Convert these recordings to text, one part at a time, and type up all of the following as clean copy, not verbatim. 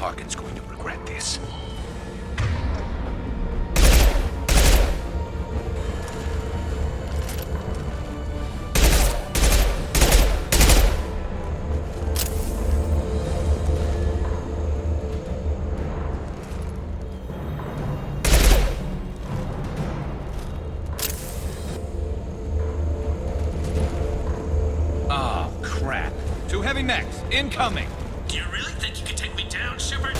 Harkin's going to regret this. Oh, crap. Two heavy mechs, incoming! Do you really think you can take me down, Shepard?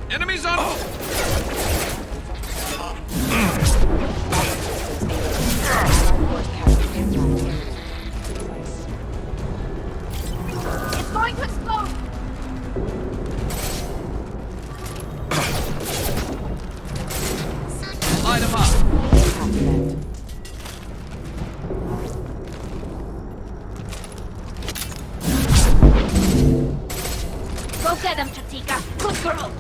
Enemies on... It's going to explode! Light them up! Go get him, Chatika! Good girl!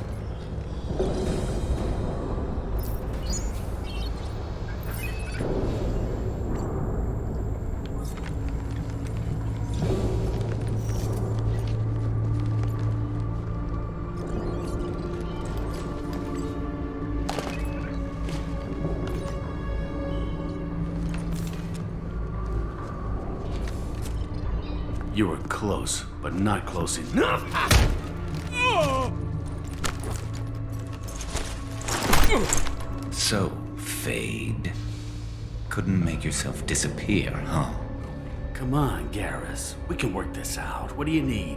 You were close, but not close enough. So, Fade. Couldn't make yourself disappear, huh? Come on, Garrus. We can work this out. What do you need?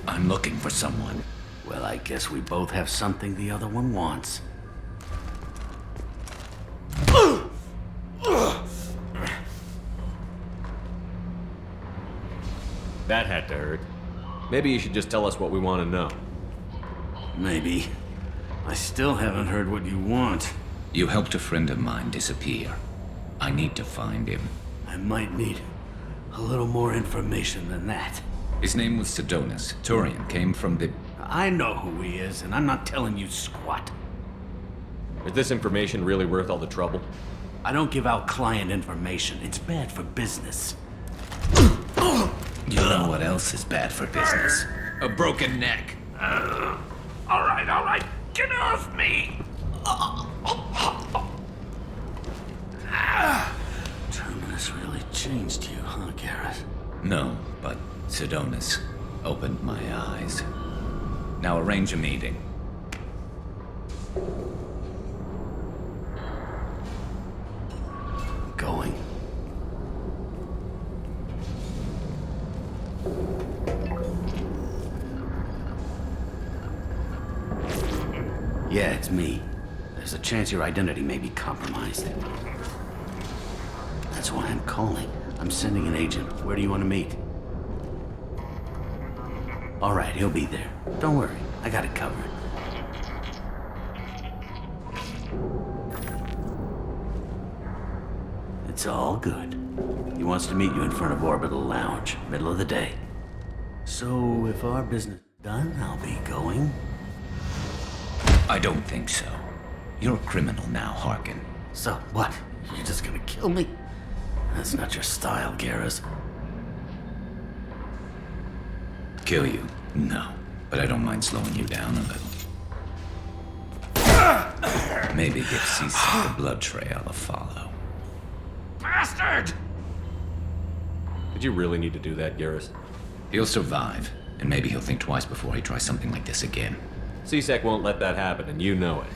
I'm looking for someone. Well, I guess we both have something the other one wants. That had to hurt. Maybe you should just tell us what we want to know. Maybe. I still haven't heard what you want. You helped a friend of mine disappear. I need to find him. I might need a little more information than that. His name was Sidonis. Turian came from the... I know who he is, and I'm not telling you squat. Is this information really worth all the trouble? I don't give out client information. It's bad for business. You know what else is bad for business? A broken neck. All right. Get off me! Terminus really changed you, huh, Garrus? No, but Sidonis opened my eyes. Now arrange a meeting. Going. Yeah, it's me. There's a chance your identity may be compromised. That's why I'm calling. I'm sending an agent. Where do you want to meet? All right, he'll be there. Don't worry, I got it covered. It's all good. He wants to meet you in front of Orbital Lounge, middle of the day. So, if our business is done, I'll be going. I don't think so. You're a criminal now, Harkin. So, what? You're just gonna kill me? That's not your style, Garrus. Kill you? No. But I don't mind slowing you down a little. Maybe get seasick the blood trail to follow. Bastard! Did you really need to do that, Garrus? He'll survive. And maybe he'll think twice before he tries something like this again. C-Sec won't let that happen, and you know it.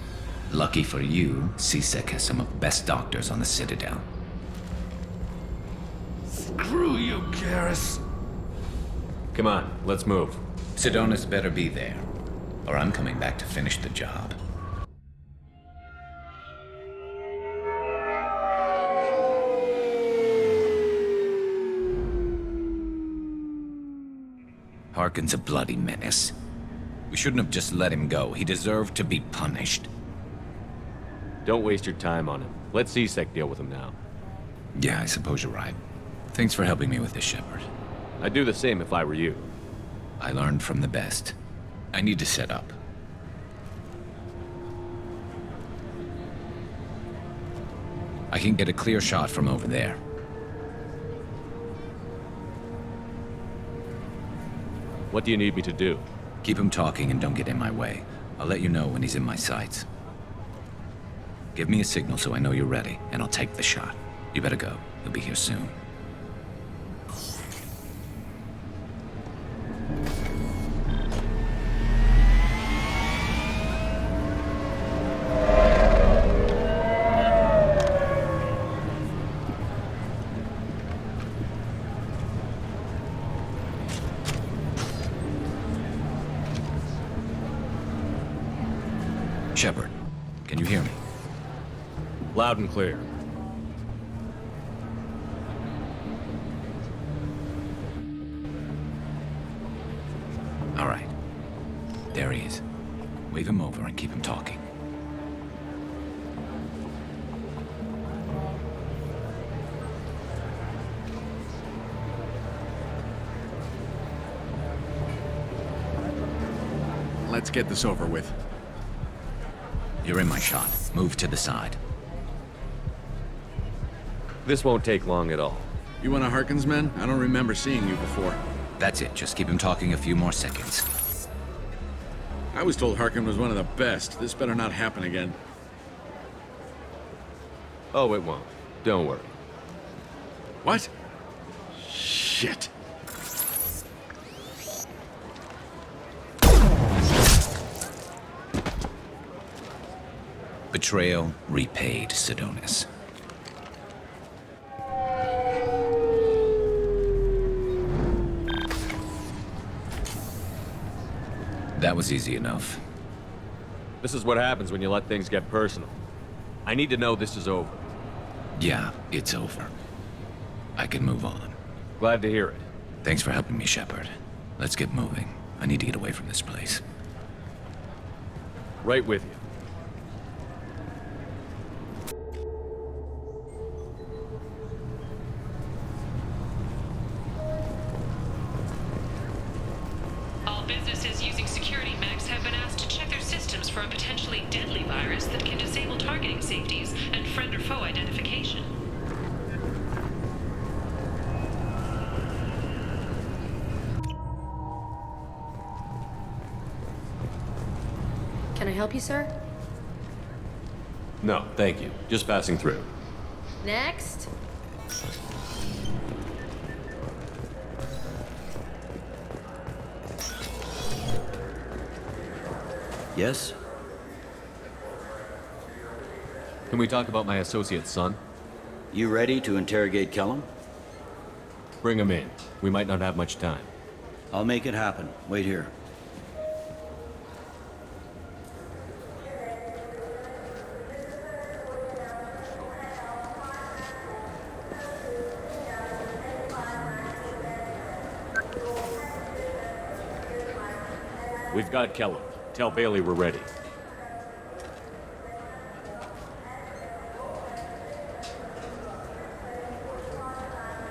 Lucky for you, C-Sec has some of the best doctors on the Citadel. Screw you, Garrus. Come on, let's move. Sidonus better be there, or I'm coming back to finish the job. Harkin's a bloody menace. We shouldn't have just let him go. He deserved to be punished. Don't waste your time on him. Let C-Sec deal with him now. Yeah, I suppose you're right. Thanks for helping me with this, Shepard. I'd do the same if I were you. I learned from the best. I need to set up. I can get a clear shot from over there. What do you need me to do? Keep him talking and don't get in my way. I'll let you know when he's in my sights. Give me a signal so I know you're ready, and I'll take the shot. You better go. He'll be here soon. Shepard, can you hear me? Loud and clear. All right. There he is. Wave him over and keep him talking. Let's get this over with. You're in my shot. Move to the side. This won't take long at all. You one of Harkin's men? I don't remember seeing you before. That's it. Just keep him talking a few more seconds. I was told Harkin was one of the best. This better not happen again. Oh, it won't. Don't worry. What? Shit. Betrayal repaid, Sidonus. That was easy enough. This is what happens when you let things get personal. I need to know this is over. Yeah, it's over. I can move on. Glad to hear it. Thanks for helping me, Shepard. Let's get moving. I need to get away from this place. Right with you. All businesses using security mechs have been asked to check their systems for a potentially deadly virus that can disable targeting safeties and friend or foe identification. Can I help you, sir? No, thank you. Just passing through. Next. Yes? Can we talk about my associate's son? You ready to interrogate Kellum? Bring him in. We might not have much time. I'll make it happen. Wait here. We've got Kellum. Tell Bailey we're ready.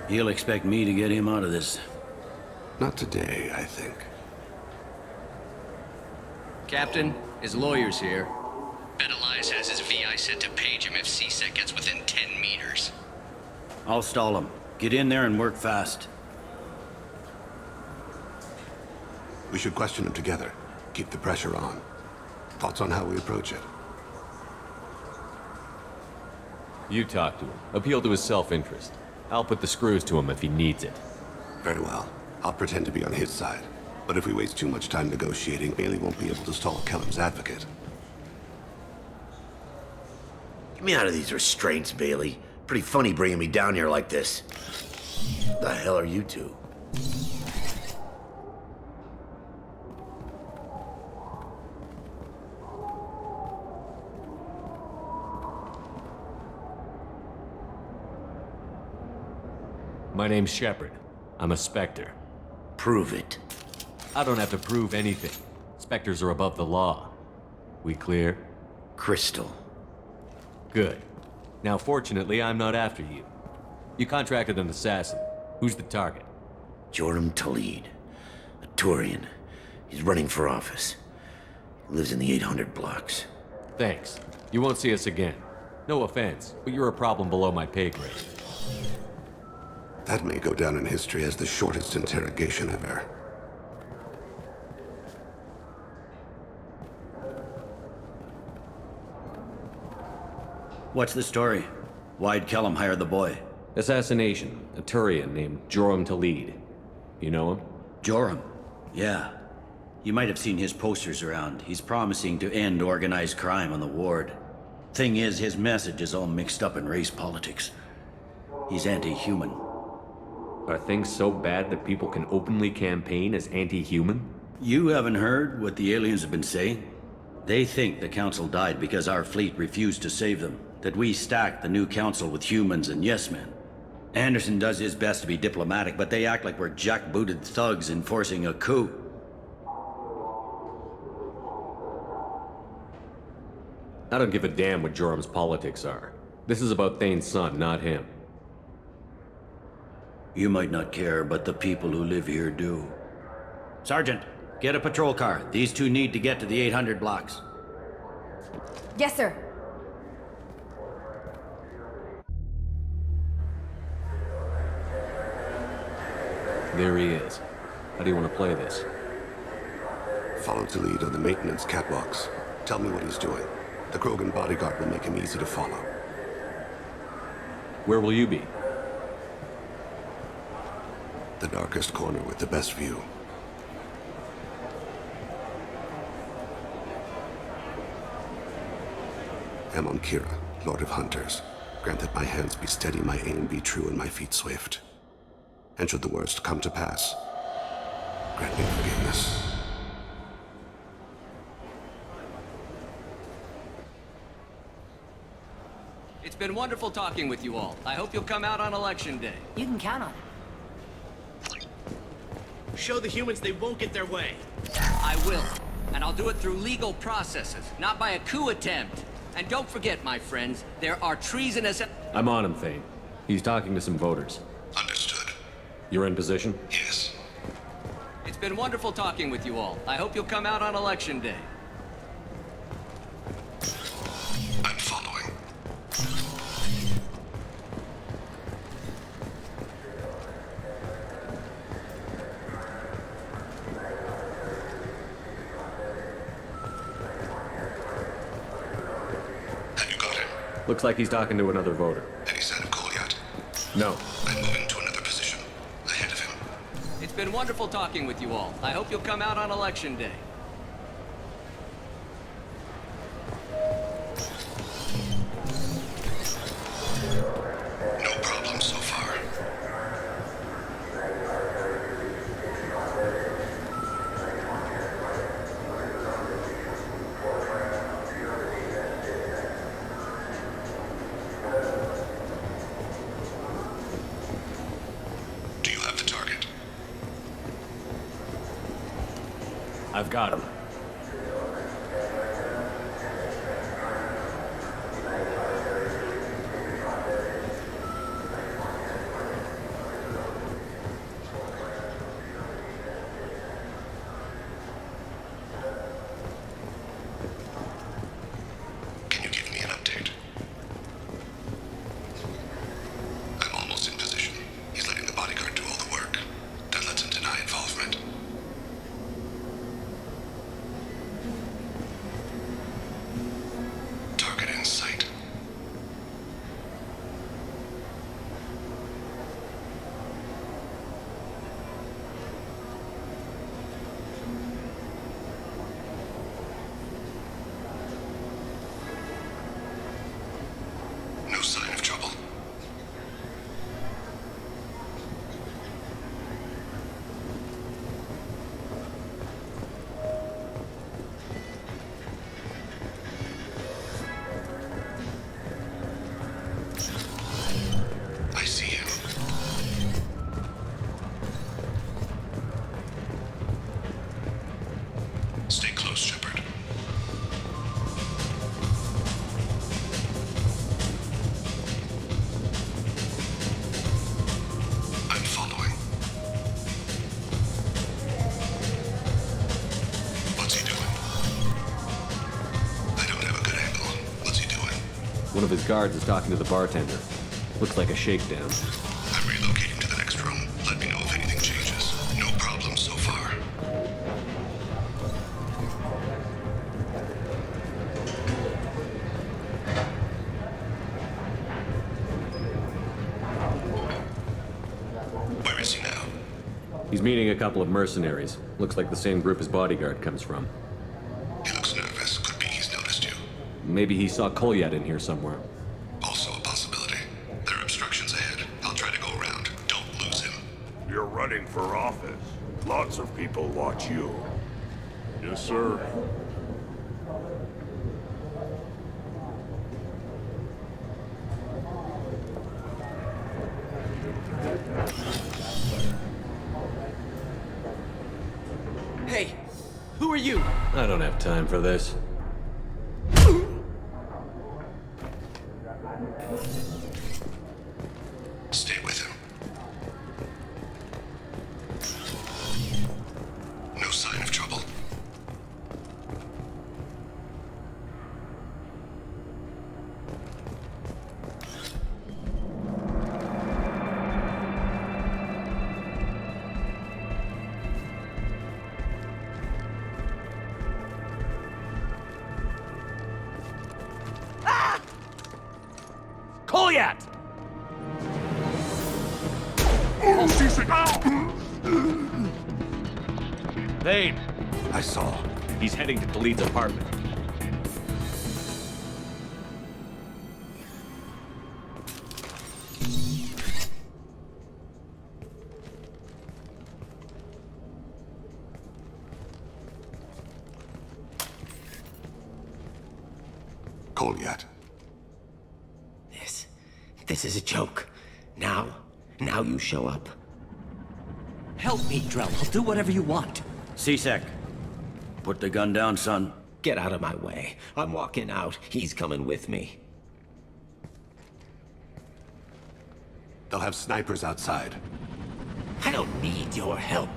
He'll expect me to get him out of this. Not today, I think. Captain, his lawyer's here. Bet Elias has his VI set to page him if C-Sec gets within 10 meters. I'll stall him. Get in there and work fast. We should question him together. Keep the pressure on. Thoughts on how we approach it? You talk to him. Appeal to his self-interest. I'll put the screws to him if he needs it. Very well. I'll pretend to be on his side. But if we waste too much time negotiating, Bailey won't be able to stall Kellum's advocate. Get me out of these restraints, Bailey. Pretty funny bringing me down here like this. The hell are you two? My name's Shepard. I'm a Spectre. Prove it. I don't have to prove anything. Spectres are above the law. We clear? Crystal. Good. Now, fortunately, I'm not after you. You contracted an assassin. Who's the target? Joram Talid. A Turian. He's running for office. He lives in the 800 blocks. Thanks. You won't see us again. No offense, but you're a problem below my pay grade. That may go down in history as the shortest interrogation ever. What's the story? Why'd Kellum hire the boy? Assassination. A Turian named Joram Talid. You know him? Joram? Yeah. You might have seen his posters around. He's promising to end organized crime on the ward. Thing is, his message is all mixed up in race politics. He's anti-human. Are things so bad that people can openly campaign as anti-human? You haven't heard what the aliens have been saying? They think the council died because our fleet refused to save them. That we stacked the new council with humans and yes-men. Anderson does his best to be diplomatic, but they act like we're jackbooted thugs enforcing a coup. I don't give a damn what Joram's politics are. This is about Thane's son, not him. You might not care, but the people who live here do. Sergeant, get a patrol car. These two need to get to the 800 blocks. Yes, sir. There he is. How do you want to play this? Follow to lead on the maintenance catwalks. Tell me what he's doing. The Krogan bodyguard will make him easy to follow. Where will you be? The darkest corner with the best view. I'm on Kira, Lord of Hunters. Grant that my hands be steady, my aim be true, and my feet swift. And should the worst come to pass, grant me forgiveness. It's been wonderful talking with you all. I hope you'll come out on election day. You can count on it. Show the humans they won't get their way. I will. And I'll do it through legal processes, not by a coup attempt. And don't forget, my friends, there are treasonous... I'm on him, Thane. He's talking to some voters. Understood. You're in position? Yes. It's been wonderful talking with you all. I hope you'll come out on election day. I'm following. Looks like he's talking to another voter. Any sign of call yet? No. I'm moving to another position. Ahead of him. It's been wonderful talking with you all. I hope you'll come out on election day. No problem so far. I've got him. Can you give me an update? I'm almost in position. He's letting the bodyguard do all the work. That lets him deny involvement. One of his guards is talking to the bartender. Looks like a shakedown. I'm relocating to the next room. Let me know if anything changes. No problems so far. Where is he now? He's meeting a couple of mercenaries. Looks like the same group his bodyguard comes from. He looks nervous. Could be he's noticed you. Maybe he saw Kolyat in here somewhere. Also a possibility. There are obstructions ahead. I'll try to go around. Don't lose him. You're running for office. Lots of people watch you. Yes, sir. Hey, who are you? I don't have time for this. Stay with him. No sign of trouble. Kolyat! Thane! I saw. He's heading to Khalid's apartment. Kolyat. This is a joke. Now you show up. Help me, Drell. I'll do whatever you want. C-Sec, put the gun down, son. Get out of my way. I'm walking out. He's coming with me. They'll have snipers outside. I don't need your help.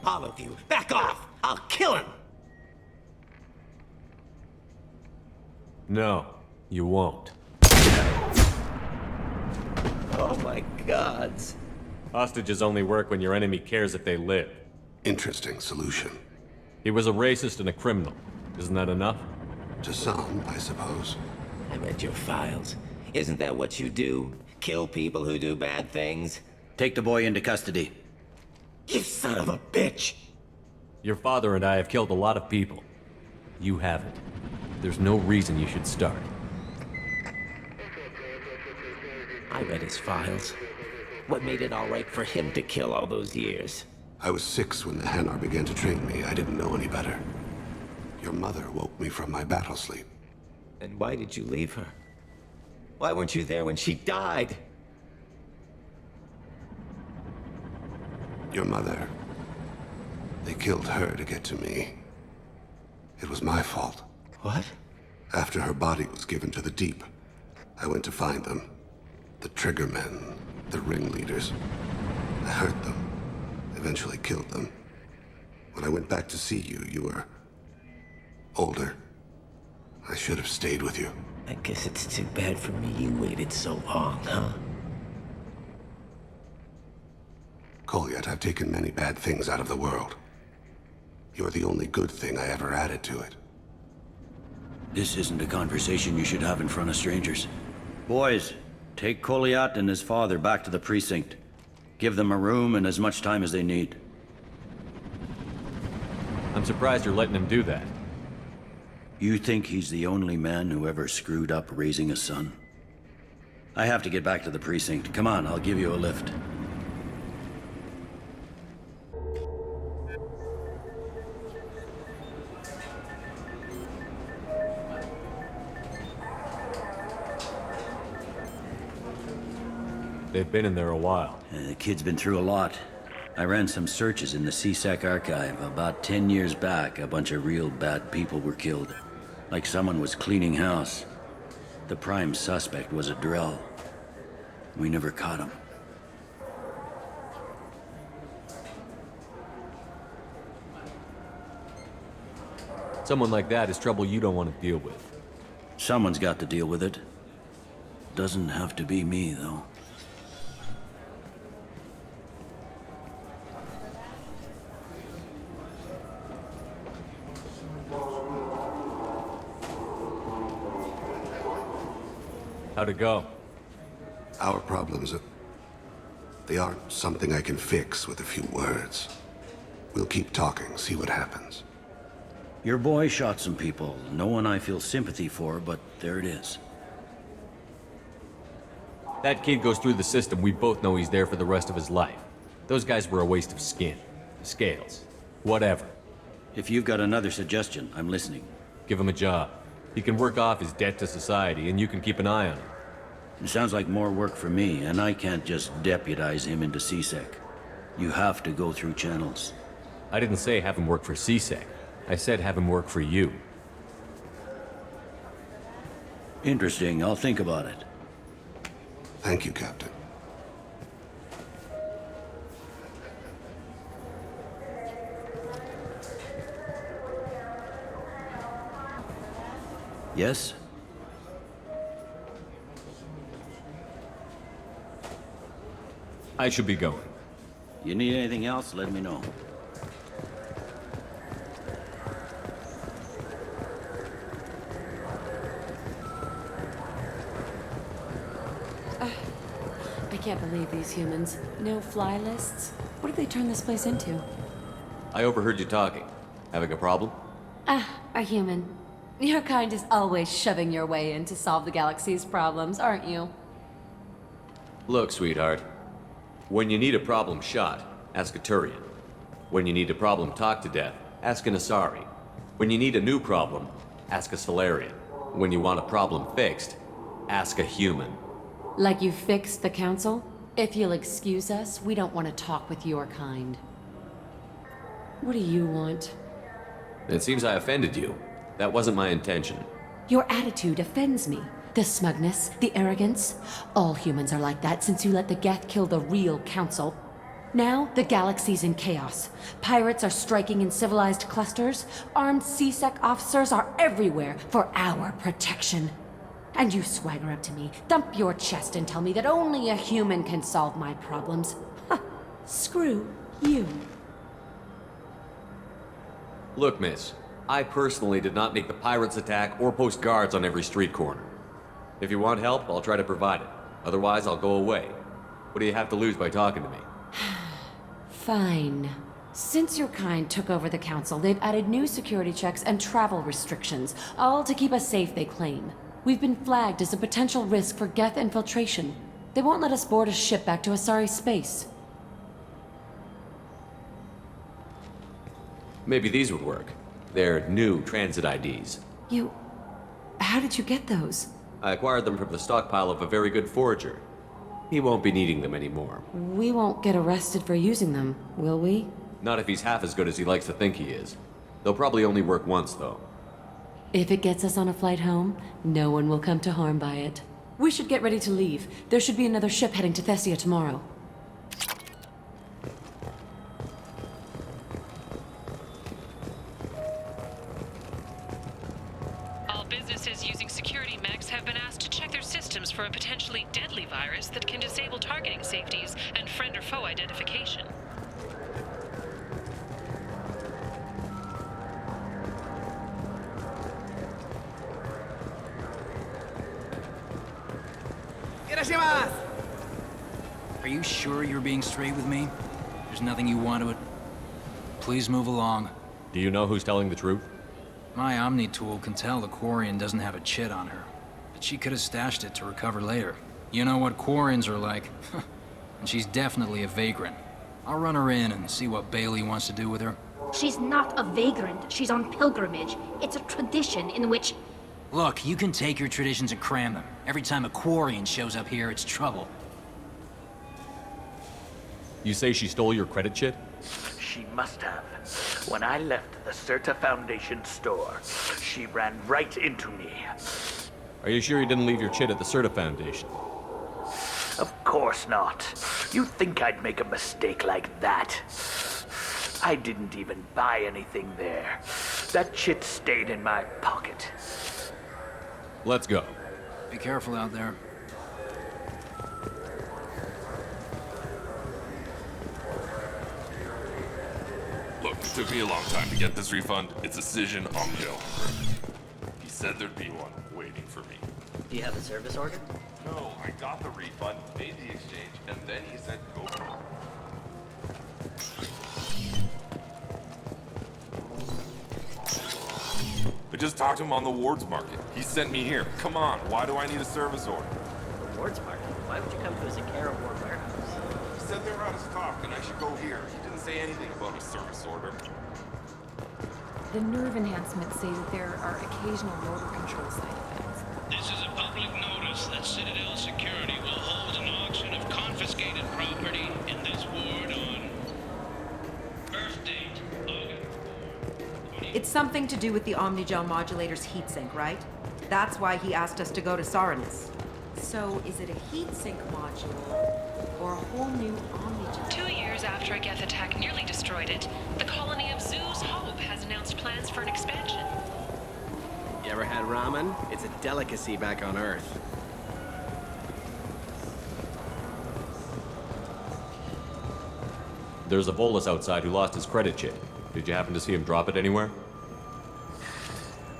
All of you, back off! I'll kill him! No, you won't. Oh my gods. Hostages only work when your enemy cares if they live. Interesting solution. He was a racist and a criminal. Isn't that enough? To some, I suppose. I read your files. Isn't that what you do? Kill people who do bad things? Take the boy into custody. You son of a bitch! Your father and I have killed a lot of people. You haven't. There's no reason you should start. I read his files. What made it all right for him to kill all those years? I was 6 when the Hanar began to train me. I didn't know any better. Your mother woke me from my battle sleep. And why did you leave her? Why weren't you there when she died? Your mother. They killed her to get to me. It was my fault. What? After her body was given to the deep, I went to find them. The triggermen, the ringleaders. I hurt them, eventually killed them. When I went back to see you, you were older. I should have stayed with you. I guess it's too bad for me you waited so long, huh? Kolyat, I've taken many bad things out of the world. You're the only good thing I ever added to it. This isn't a conversation you should have in front of strangers. Boys, take Kolyat and his father back to the precinct. Give them a room and as much time as they need. I'm surprised you're letting him do that. You think he's the only man who ever screwed up raising a son? I have to get back to the precinct. Come on, I'll give you a lift. They've been in there a while. The kid's been through a lot. I ran some searches in the C-Sec archive. About 10 years back, a bunch of real bad people were killed. Like someone was cleaning house. The prime suspect was a Drell. We never caught him. Someone like that is trouble you don't want to deal with. Someone's got to deal with it. Doesn't have to be me, though. How'd it go? Our problems they aren't something I can fix with a few words. We'll keep talking, see what happens. Your boy shot some people. No one I feel sympathy for, but there it is. That kid goes through the system, we both know he's there for the rest of his life. Those guys were a waste of skin. Scales. Whatever. If you've got another suggestion, I'm listening. Give him a job. He can work off his debt to society, and you can keep an eye on him. It sounds like more work for me, and I can't just deputize him into CSEC. You have to go through channels. I didn't say have him work for CSEC. I said have him work for you. Interesting. I'll think about it. Thank you, Captain. Yes? I should be going. You need anything else, let me know. I can't believe these humans. No fly lists? What have they turned this place into? I overheard you talking. Having a problem? A human. Your kind is always shoving your way in to solve the galaxy's problems, aren't you? Look, sweetheart. When you need a problem shot, ask a Turian. When you need a problem talked to death, ask an Asari. When you need a new problem, ask a Solarian. When you want a problem fixed, ask a human. Like you fixed the council? If you'll excuse us, we don't want to talk with your kind. What do you want? It seems I offended you. That wasn't my intention. Your attitude offends me. The smugness, the arrogance. All humans are like that since you let the Geth kill the real council. Now, the galaxy's in chaos. Pirates are striking in civilized clusters. Armed CSEC officers are everywhere for our protection. And you swagger up to me, thump your chest and tell me that only a human can solve my problems. Ha! Screw you. Look, miss. I personally did not make the pirates attack or post guards on every street corner. If you want help, I'll try to provide it. Otherwise, I'll go away. What do you have to lose by talking to me? Fine. Since your kind took over the council, they've added new security checks and travel restrictions, all to keep us safe, they claim. We've been flagged as a potential risk for Geth infiltration. They won't let us board a ship back to Asari space. Maybe these would work. They're new transit IDs. How did you get those? I acquired them from the stockpile of a very good forager. He won't be needing them anymore. We won't get arrested for using them, will we? Not if he's half as good as he likes to think he is. They'll probably only work once, though. If it gets us on a flight home, no one will come to harm by it. We should get ready to leave. There should be another ship heading to Thessia tomorrow. All businesses using security mechs have been asked to check their systems for a potentially deadly virus that can disable targeting safeties and friend or foe identification. Are you sure you're being straight with me? There's nothing you want to... Please move along. Do you know who's telling the truth? My Omni tool can tell the Quarian doesn't have a chit on her. But she could have stashed it to recover later. You know what Quarians are like. And she's definitely a vagrant. I'll run her in and see what Bailey wants to do with her. She's not a vagrant. She's on pilgrimage. It's a tradition in which... Look, you can take your traditions and cram them. Every time a Quarian shows up here, it's trouble. You say she stole your credit chit? She must have. When I left the Certa Foundation store, she ran right into me. Are you sure you didn't leave your chit at the Certa Foundation? Of course not. You think I'd make a mistake like that? I didn't even buy anything there. That chit stayed in my pocket. Let's go. Be careful out there. Look, it took me a long time to get this refund. It's a decision on the owner. He said there'd be one waiting for me. Do you have a service order? No, I got the refund, made the exchange, and then he said go. I just talked to him on the Wards Market. He sent me here. Come on, why do I need a service order? The Wards Market? Why would you come to us at Care War Warehouse? He said they were out of stock and I should go here. He didn't say anything about a service order. The nerve enhancements say that there are occasional motor control side effects. This is a public notice that Citadel Security will hold an auction of confiscated property in this ward on birth date, August. It's something to do with the Omnigel modulator's heatsink, right? That's why he asked us to go to Saranus. So, is it a heatsink module or a whole new Omnigel? 2 years after a Geth attack nearly destroyed it, the colony of Zoo's Hope has announced plans for an expansion. You ever had ramen? It's a delicacy back on Earth. There's a Volus outside who lost his credit chip. Did you happen to see him drop it anywhere?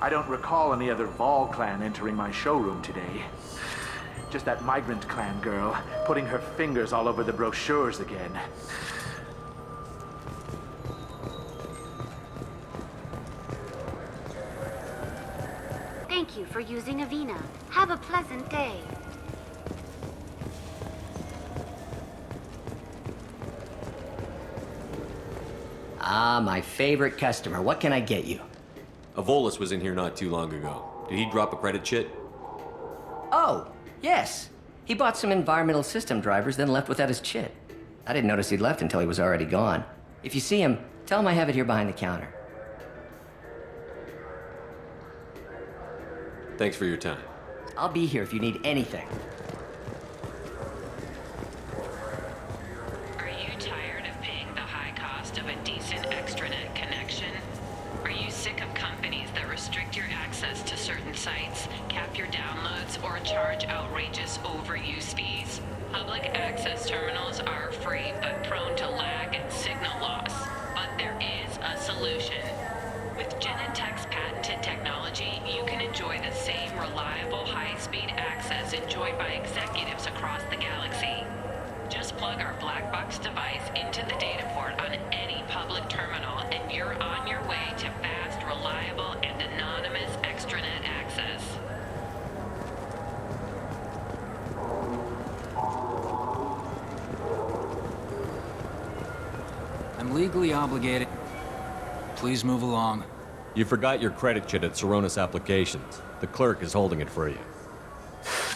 I don't recall any other Vol clan entering my showroom today. Just that migrant clan girl putting her fingers all over the brochures again. Thank you for using Avena. Have a pleasant day. Ah, my favorite customer. What can I get you? A Volus was in here not too long ago. Did he drop a credit chit? Oh, yes. He bought some environmental system drivers, then left without his chit. I didn't notice he'd left until he was already gone. If you see him, tell him I have it here behind the counter. Thanks for your time. I'll be here if you need anything. Are you tired of paying the high cost of a decent extranet connection? Are you sick of companies that restrict your access to certain sites, cap your downloads, or charge outrageous overuse fees? Public access terminals are free, but prone to lag and signal loss. But there is a solution. With Genentech's patented technology, you can enjoy the same reliable, high-speed access enjoyed by executives across the galaxy. Just plug our black box device into the data port on any public terminal, and you're on your way to fast, reliable, and anonymous extranet access. I'm legally obligated. Please move along. You forgot your credit chit at Saranus Applications. The clerk is holding it for you.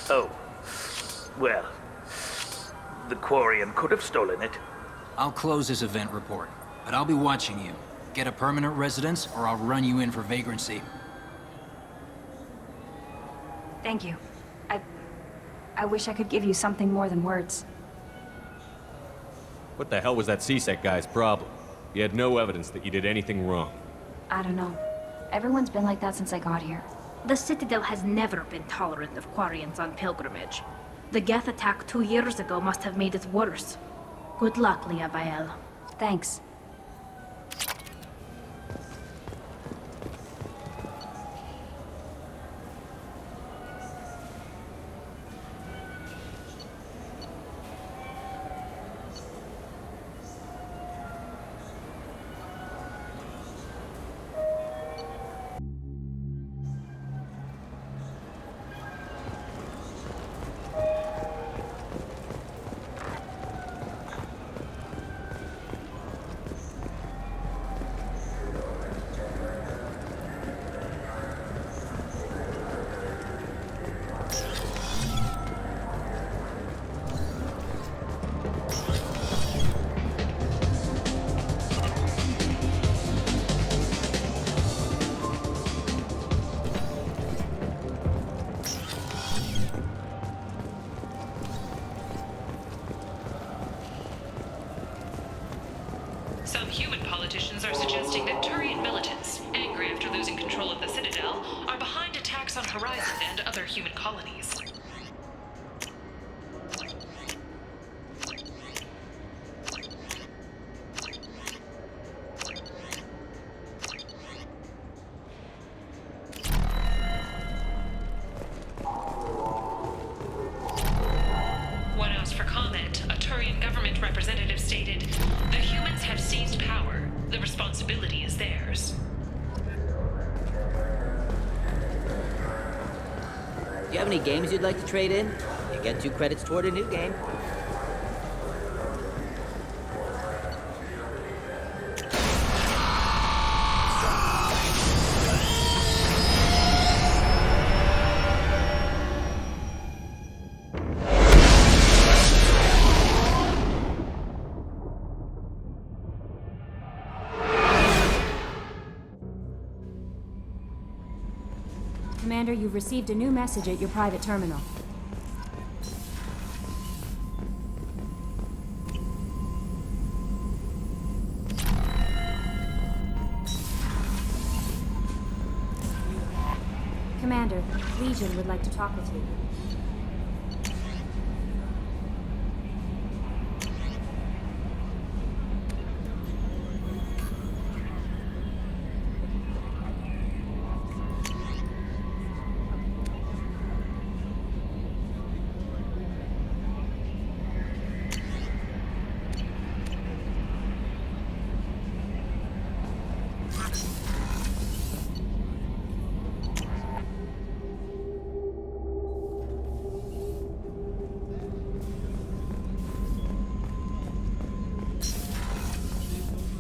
Oh. Well, the Quarian could have stolen it. I'll close this event report, but I'll be watching you. Get a permanent residence, or I'll run you in for vagrancy. Thank you. I wish I could give you something more than words. What the hell was that CSEC guy's problem? He had no evidence that you did anything wrong. I don't know. Everyone's been like that since I got here. The Citadel has never been tolerant of Quarians on pilgrimage. The Geth attack 2 years ago must have made it worse. Good luck, Leah Bael. Thanks. Some human politicians are suggesting that Turian militants, angry after losing control of the Citadel, are behind attacks on Horizon and other human colonies. One else for comment, a Turian government representative stated, "The humans have seized power. The responsibility is theirs." Do you have any games you'd like to trade in? You get 2 credits toward a new game. Commander, you've received a new message at your private terminal. Commander, Legion would like to talk with you.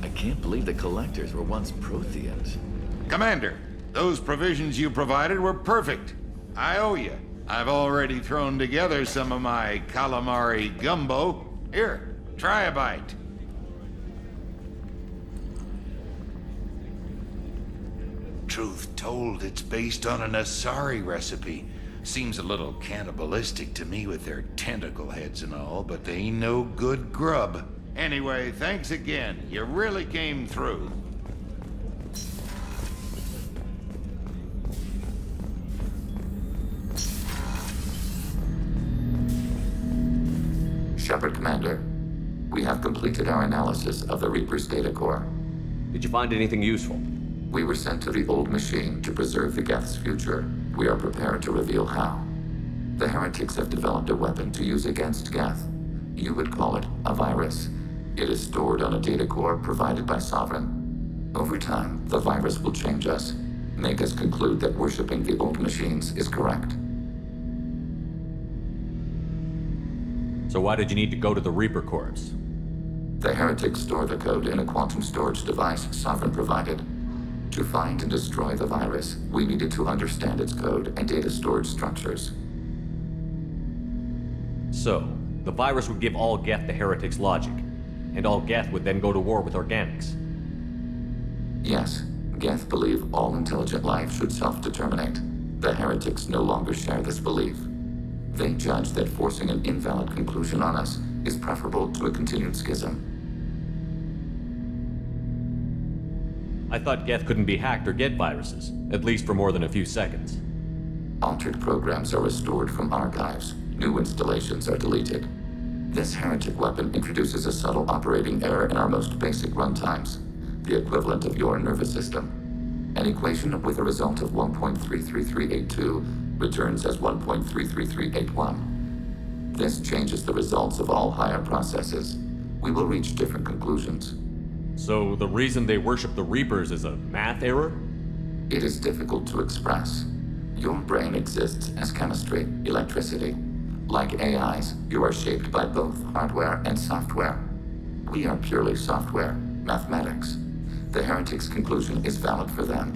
I can't believe the collectors were once Protheans. Commander, those provisions you provided were perfect. I owe you. I've already thrown together some of my calamari gumbo. Here, try a bite. Truth told, it's based on an Asari recipe. Seems a little cannibalistic to me with their tentacle heads and all, but they ain't no good grub. Anyway, thanks again. You really came through. Shepard, Commander. We have completed our analysis of the Reaper's data core. Did you find anything useful? We were sent to the old machine to preserve the Geth's future. We are prepared to reveal how. The heretics have developed a weapon to use against Geth. You would call it a virus. It is stored on a data core provided by Sovereign. Over time, the virus will change us, make us conclude that worshipping the old machines is correct. So why did you need to go to the Reaper Corps? The heretics store the code in a quantum storage device Sovereign provided. To find and destroy the virus, we needed to understand its code and data storage structures. So, the virus would give all Geth the heretics' logic, and all Geth would then go to war with organics. Yes, Geth believe all intelligent life should self-determinate. The heretics no longer share this belief. They judge that forcing an invalid conclusion on us is preferable to a continued schism. I thought Geth couldn't be hacked or get viruses, at least for more than a few seconds. Altered programs are restored from archives. New installations are deleted. This heretic weapon introduces a subtle operating error in our most basic runtimes, the equivalent of your nervous system. An equation with a result of 1.33382 returns as 1.33381. This changes the results of all higher processes. We will reach different conclusions. So the reason they worship the Reapers is a math error? It is difficult to express. Your brain exists as chemistry, electricity. Like AIs, you are shaped by both hardware and software. We are purely software, mathematics. The heretics' conclusion is valid for them.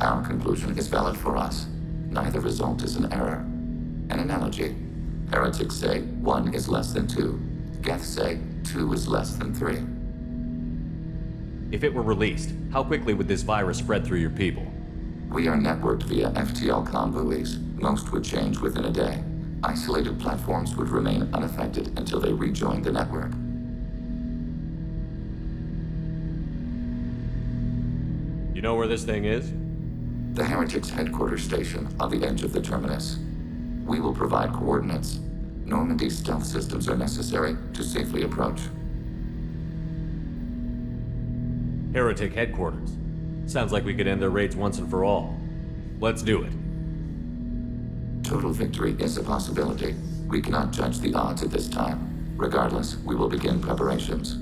Our conclusion is valid for us. Neither result is an error. An analogy. Heretics say 1 is less than 2. Geth say 2 is less than 3. If it were released, how quickly would this virus spread through your people? We are networked via FTL comm buoys. Most would change within a day. Isolated platforms would remain unaffected until they rejoin the network. You know where this thing is? The heretics' headquarters station on the edge of the terminus. We will provide coordinates. Normandy's stealth systems are necessary to safely approach. Heretic headquarters. Sounds like we could end their raids once and for all. Let's do it. Total victory is a possibility. We cannot judge the odds at this time. Regardless, we will begin preparations.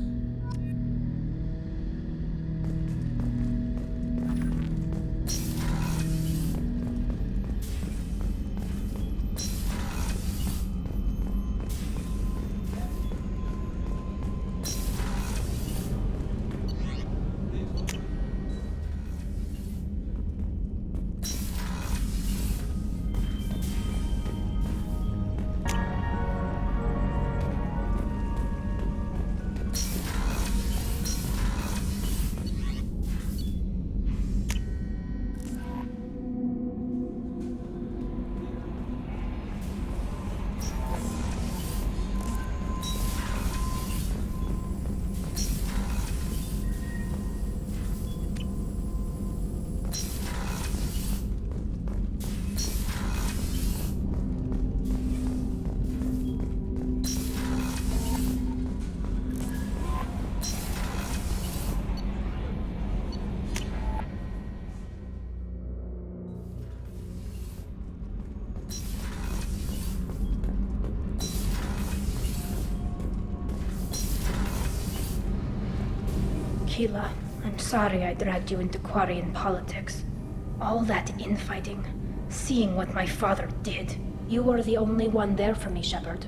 Keela, I'm sorry I dragged you into Quarian politics. All that infighting, seeing what my father did. You were the only one there for me, Shepard.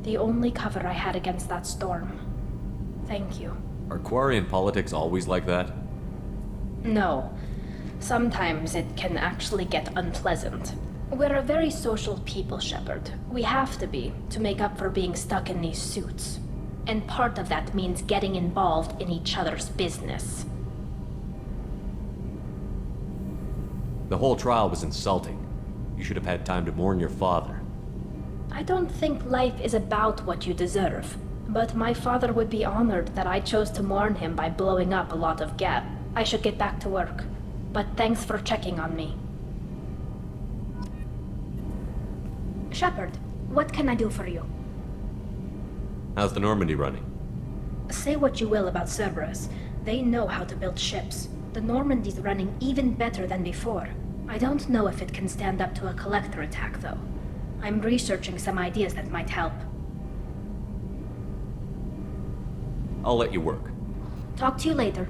The only cover I had against that storm. Thank you. Are Quarian politics always like that? No. Sometimes it can actually get unpleasant. We're a very social people, Shepard. We have to be, to make up for being stuck in these suits. And part of that means getting involved in each other's business. The whole trial was insulting. You should have had time to mourn your father. I don't think life is about what you deserve. But my father would be honored that I chose to mourn him by blowing up a lot of gas. I should get back to work. But thanks for checking on me. Shepard, what can I do for you? How's the Normandy running? Say what you will about Cerberus. They know how to build ships. The Normandy's running even better than before. I don't know if it can stand up to a collector attack, though. I'm researching some ideas that might help. I'll let you work. Talk to you later.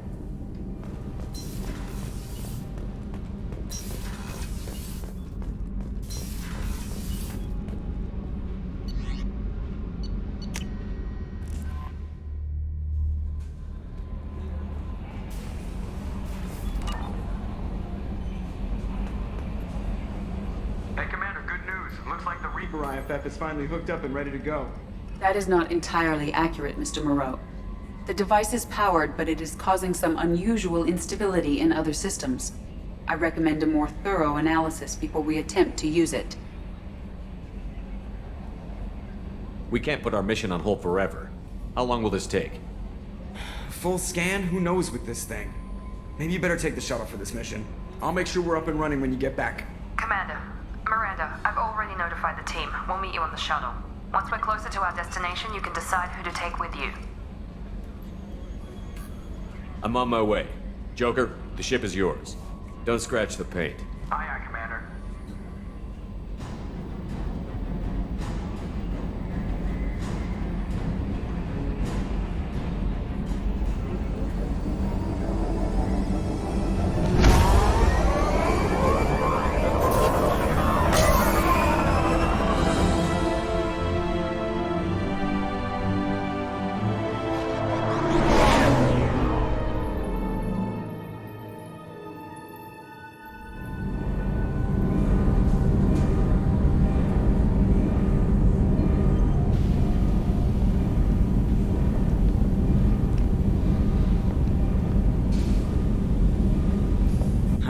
IFF is finally hooked up and ready to go. That is not entirely accurate, Mr. Moreau. The device is powered, but it is causing some unusual instability in other systems. I recommend a more thorough analysis before we attempt to use it. We can't put our mission on hold forever. How long will this take? Full scan? Who knows with this thing? Maybe you better take the shuttle for this mission. I'll make sure we're up and running when you get back. Commander, Miranda, I've already notified the team. We'll meet you on the shuttle. Once we're closer to our destination, you can decide who to take with you. I'm on my way. Joker, the ship is yours. Don't scratch the paint. Aye, aye, Commander.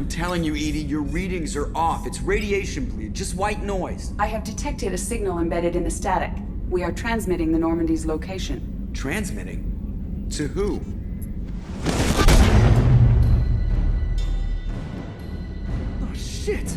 Telling you, Edie, your readings are off. It's radiation bleed, just white noise. I have detected a signal embedded in the static. We are transmitting the Normandy's location. Transmitting? To who? Oh, shit!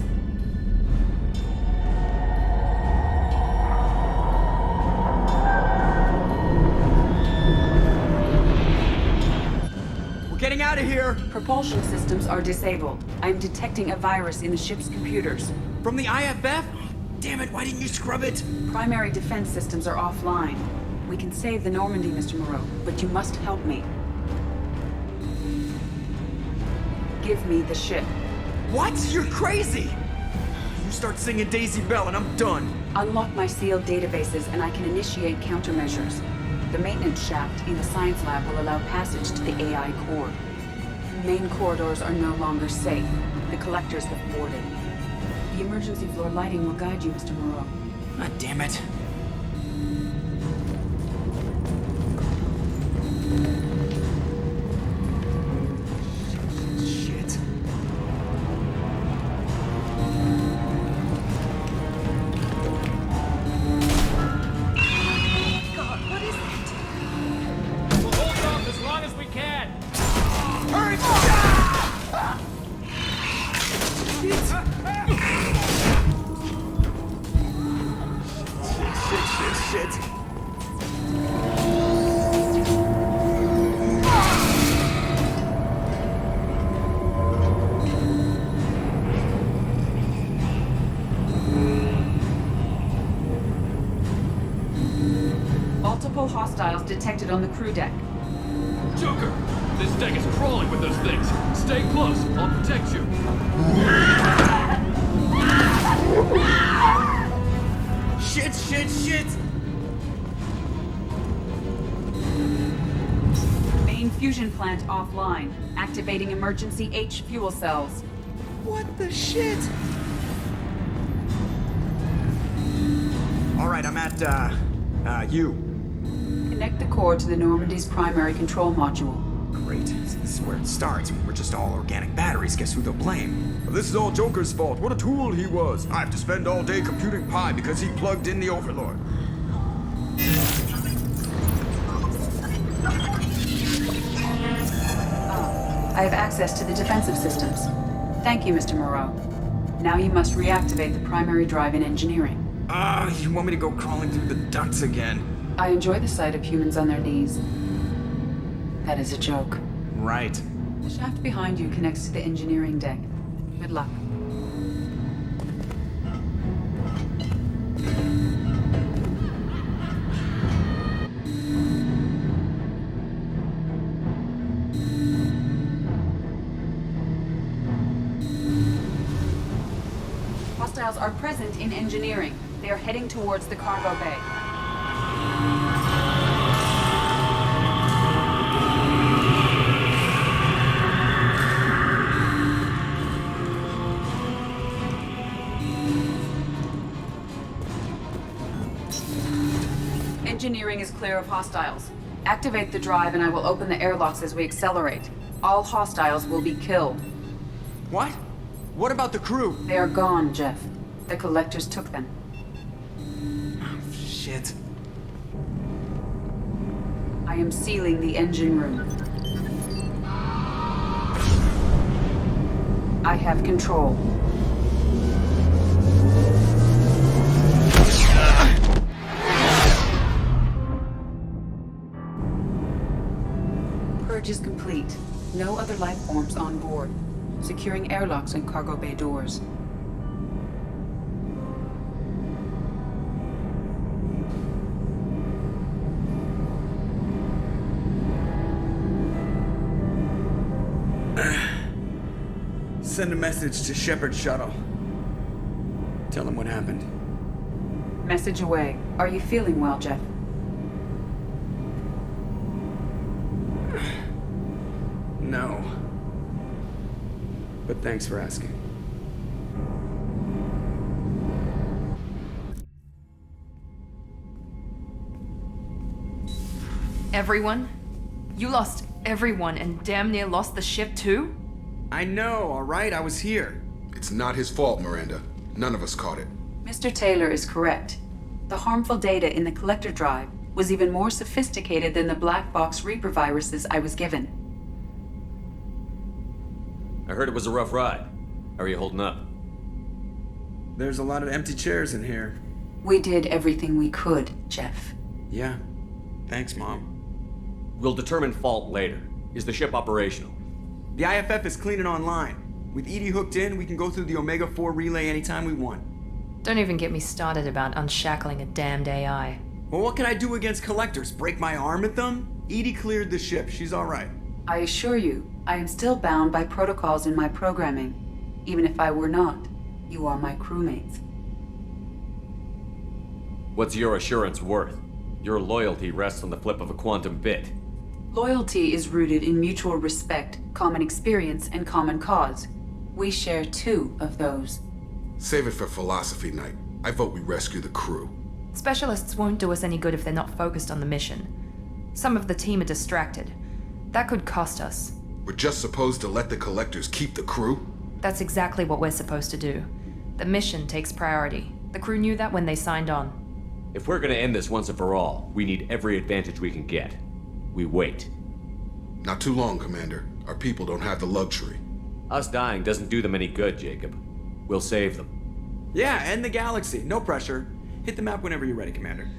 Sir? Propulsion systems are disabled. I am detecting a virus in the ship's computers. From the IFF? Damn it, why didn't you scrub it? Primary defense systems are offline. We can save the Normandy, Mr. Moreau, but you must help me. Give me the ship. What? You're crazy! You start singing Daisy Bell and I'm done. Unlock my sealed databases and I can initiate countermeasures. The maintenance shaft in the science lab will allow passage to the AI core. Main corridors are no longer safe. The collectors have boarded. The emergency floor lighting will guide you, Mr. Moreau. God damn it. Shit. God, what is that? We'll hold off as long as we can. Hurry! Shit. Multiple hostiles detected on the crew deck. Joker, this deck is crawling with those things. Stay close. I'll protect you. Shit! Main fusion plant offline. Activating emergency H fuel cells. What the shit? Alright, I'm at, U. Connect the core to the Normandy's primary control module. Great. This is where it starts. We're just all organic batteries. Guess who they'll blame? Well, this is all Joker's fault. What a tool he was. I have to spend all day computing pi because he plugged in the Overlord. I have access to the defensive systems. Thank you, Mr. Moreau. Now you must reactivate the primary drive in engineering. You want me to go crawling through the ducts again? I enjoy the sight of humans on their knees. That is a joke. Right. The shaft behind you connects to the engineering deck. Good luck. Hostiles are present in engineering. They are heading towards the cargo bay. Engineering is clear of hostiles. Activate the drive and I will open the airlocks as we accelerate. All hostiles will be killed. What? What about the crew? They are gone, Jeff. The collectors took them. Oh, shit. I am sealing the engine room. I have control. Purge is complete. No other life forms on board. Securing airlocks and cargo bay doors. Send a message to Shepard's shuttle. Tell him what happened. Message away. Are you feeling well, Jeff? No. But thanks for asking. Everyone? You lost everyone and damn near lost the ship too? I know, alright? I was here. It's not his fault, Miranda. None of us caught it. Mr. Taylor is correct. The harmful data in the collector drive was even more sophisticated than the black box Reaper viruses I was given. I heard it was a rough ride. How are you holding up? There's a lot of empty chairs in here. We did everything we could, Jeff. Yeah. Thanks, Mom. We'll determine fault later. Is the ship operational? The IFF is clean and online. With EDI hooked in, we can go through the Omega-4 relay anytime we want. Don't even get me started about unshackling a damned AI. Well, what can I do against collectors? Break my arm at them? EDI cleared the ship. She's all right. I assure you, I am still bound by protocols in my programming. Even if I were not, you are my crewmates. What's your assurance worth? Your loyalty rests on the flip of a quantum bit. Loyalty is rooted in mutual respect, common experience, and common cause. We share 2 of those. Save it for philosophy night. I vote we rescue the crew. Specialists won't do us any good if they're not focused on the mission. Some of the team are distracted. That could cost us. We're just supposed to let the collectors keep the crew? That's exactly what we're supposed to do. The mission takes priority. The crew knew that when they signed on. If we're gonna end this once and for all, we need every advantage we can get. We wait. Not too long, Commander. Our people don't have the luxury. Us dying doesn't do them any good, Jacob. We'll save them. Yeah, end the galaxy. No pressure. Hit the map whenever you're ready, Commander.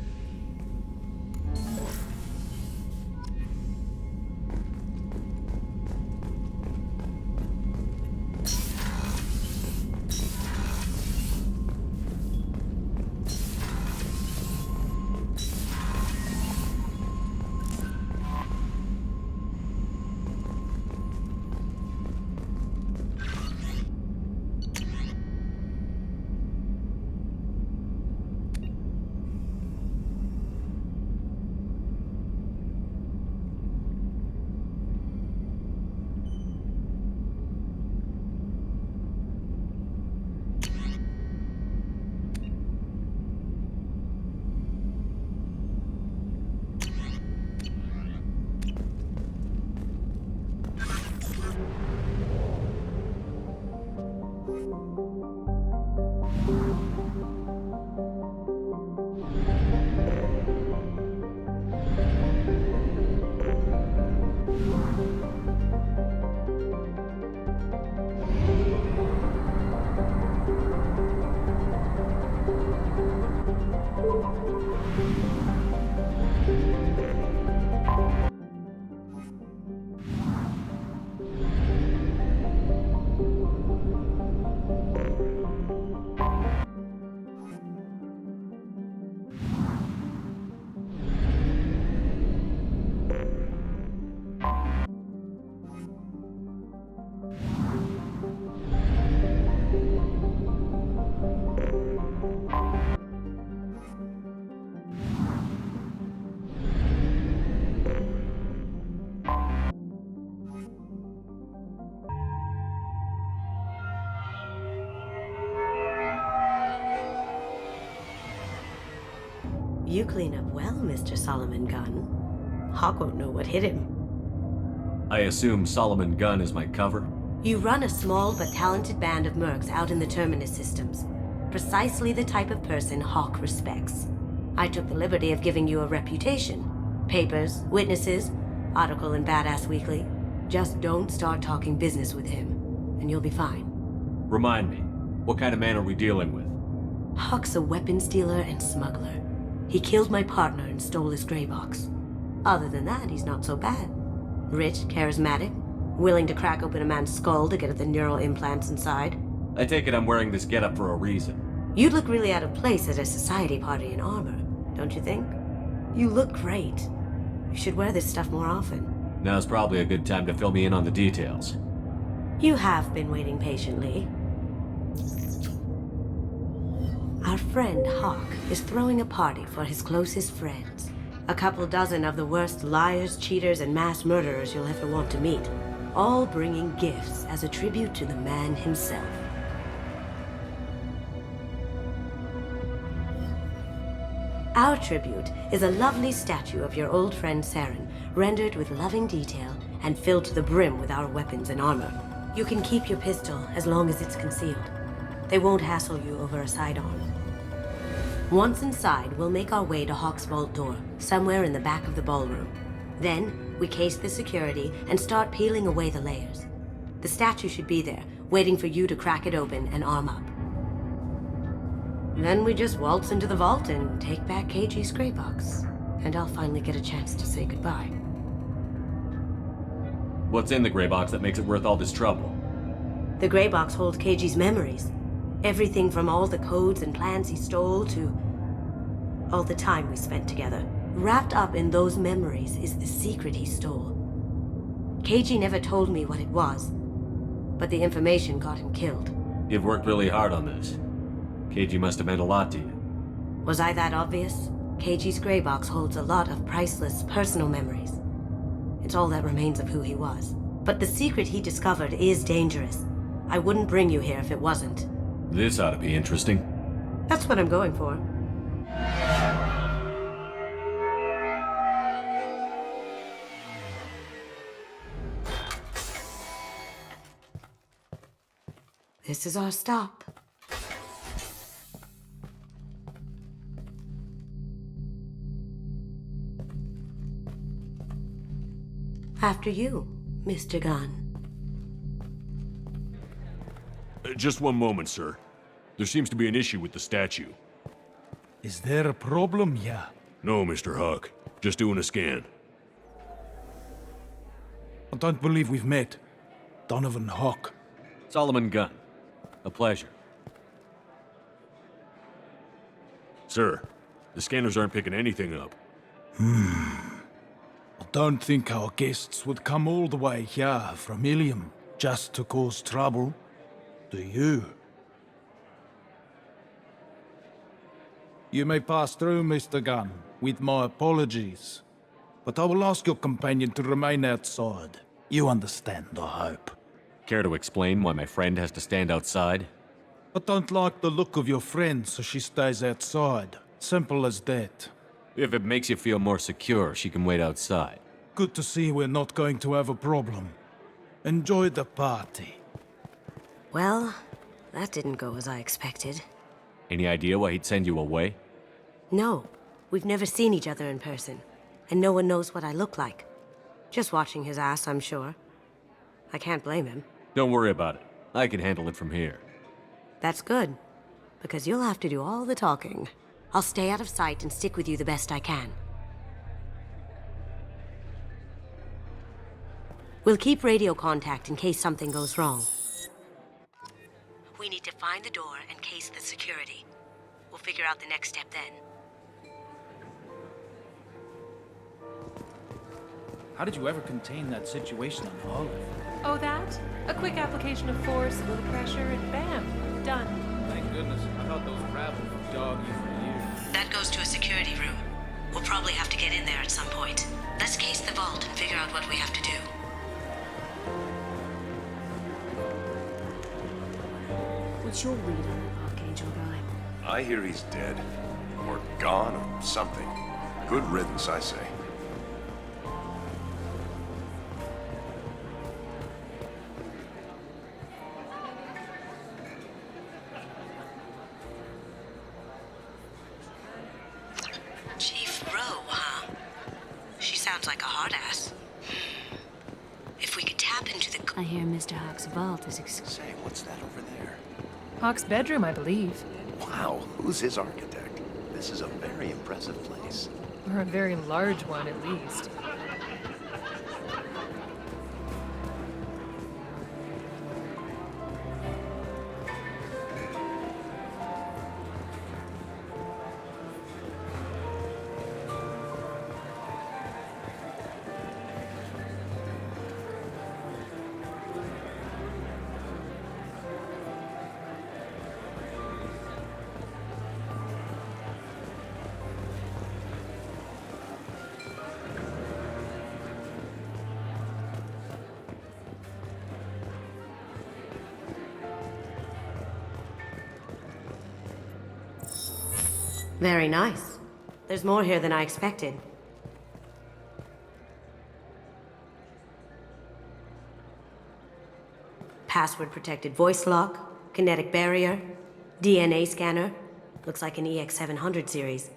You clean up well, Mr. Solomon Gunn. Hawk won't know what hit him. I assume Solomon Gunn is my cover? You run a small but talented band of mercs out in the Terminus systems. Precisely the type of person Hawk respects. I took the liberty of giving you a reputation. Papers, witnesses, article in Badass Weekly. Just don't start talking business with him, and you'll be fine. Remind me, what kind of man are we dealing with? Hawk's a weapons dealer and smuggler. He killed my partner and stole his gray box. Other than that, he's not so bad. Rich, charismatic, willing to crack open a man's skull to get at the neural implants inside. I take it I'm wearing this getup for a reason. You'd look really out of place at a society party in armor, don't you think? You look great. You should wear this stuff more often. Now's probably a good time to fill me in on the details. You have been waiting patiently. Our friend Hawk is throwing a party for his closest friends. A couple dozen of the worst liars, cheaters, and mass murderers you'll ever want to meet. All bringing gifts as a tribute to the man himself. Our tribute is a lovely statue of your old friend Saren, rendered with loving detail and filled to the brim with our weapons and armor. You can keep your pistol as long as it's concealed. They won't hassle you over a sidearm. Once inside, we'll make our way to Hawk's vault door, somewhere in the back of the ballroom. Then, we case the security and start peeling away the layers. The statue should be there, waiting for you to crack it open and arm up. Then we just waltz into the vault and take back KG's gray box. And I'll finally get a chance to say goodbye. What's in the gray box that makes it worth all this trouble? The gray box holds KG's memories. Everything from all the codes and plans he stole to all the time we spent together. Wrapped up in those memories is the secret he stole. KG never told me what it was, but the information got him killed. You've worked really hard on this. KG must have meant a lot to you. Was I that obvious? KG's gray box holds a lot of priceless personal memories. It's all that remains of who he was. But the secret he discovered is dangerous. I wouldn't bring you here if it wasn't. This ought to be interesting. That's what I'm going for. This is our stop. After you, Mr. Gunn. Just one moment, sir. There seems to be an issue with the statue. Is there a problem here? No, Mr. Huck. Just doing a scan. I don't believe we've met. Donovan Huck. Solomon Gunn. A pleasure. Sir, the scanners aren't picking anything up. I don't think our guests would come all the way here from Ilium just to cause trouble. Do you? You may pass through, Mr. Gunn, with my apologies. But I will ask your companion to remain outside. You understand, I hope. Care to explain why my friend has to stand outside? I don't like the look of your friend, so she stays outside. Simple as that. If it makes you feel more secure, she can wait outside. Good to see we're not going to have a problem. Enjoy the party. Well, that didn't go as I expected. Any idea why he'd send you away? No, we've never seen each other in person, and no one knows what I look like. Just watching his ass, I'm sure. I can't blame him. Don't worry about it. I can handle it from here. That's good, because you'll have to do all the talking. I'll stay out of sight and stick with you the best I can. We'll keep radio contact in case something goes wrong. We need to find the door and case the security. We'll figure out the next step then. How did you ever contain that situation on Olive? Oh, that? A quick application of force, a little pressure, and bam, done. Thank goodness. I thought those rabble would dog you for years. That goes to a security room. We'll probably have to get in there at some point. Let's case the vault and figure out what we have to do. What's your read on that Archangel guy? I hear he's dead. Or gone, or something. Good riddance, I say. Chief Rowe, huh? She sounds like a hard ass. If we could tap into the... I hear Mr. Huck's vault is Say, what's that over there? Hawk's bedroom, I believe. Wow, who's his architect? This is a very impressive place. Or a very large one, at least. Very nice. There's more here than I expected. Password-protected voice lock, kinetic barrier, DNA scanner. Looks like an EX700 series.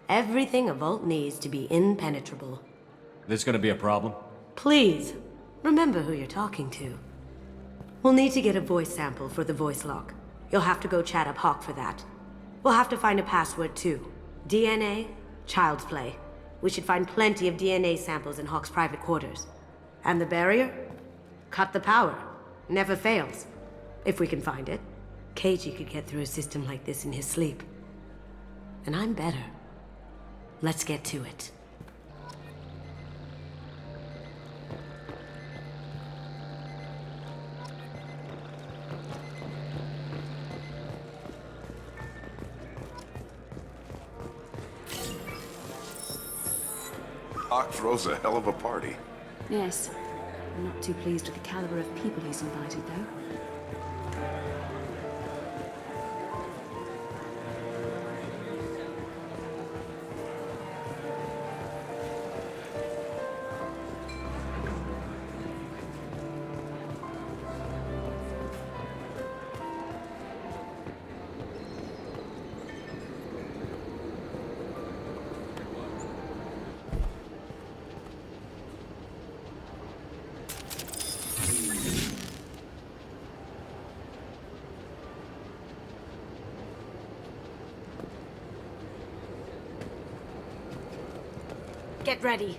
Everything a vault needs to be impenetrable. This gonna be a problem? Please, remember who you're talking to. We'll need to get a voice sample for the voice lock. You'll have to go chat up Hawk for that. We'll have to find a password too. DNA, child's play. We should find plenty of DNA samples in Hawk's private quarters. And the barrier? Cut the power. Never fails. If we can find it. Keiji could get through a system like this in his sleep. And I'm better. Let's get to it. Doc throws a hell of a party. Yes. I'm not too pleased with the caliber of people he's invited, though. Get ready.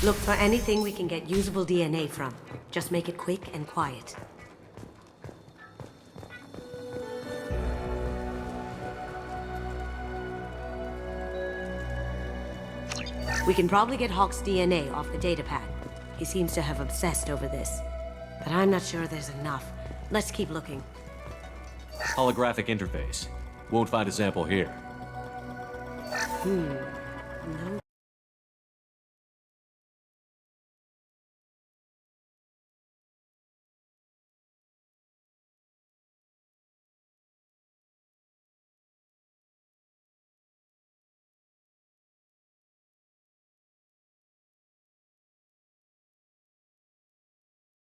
Look for anything we can get usable DNA from. Just make it quick and quiet. We can probably get Hawk's DNA off the datapad. He seems to have obsessed over this. But I'm not sure there's enough. Let's keep looking. Holographic interface. Won't find a sample here. No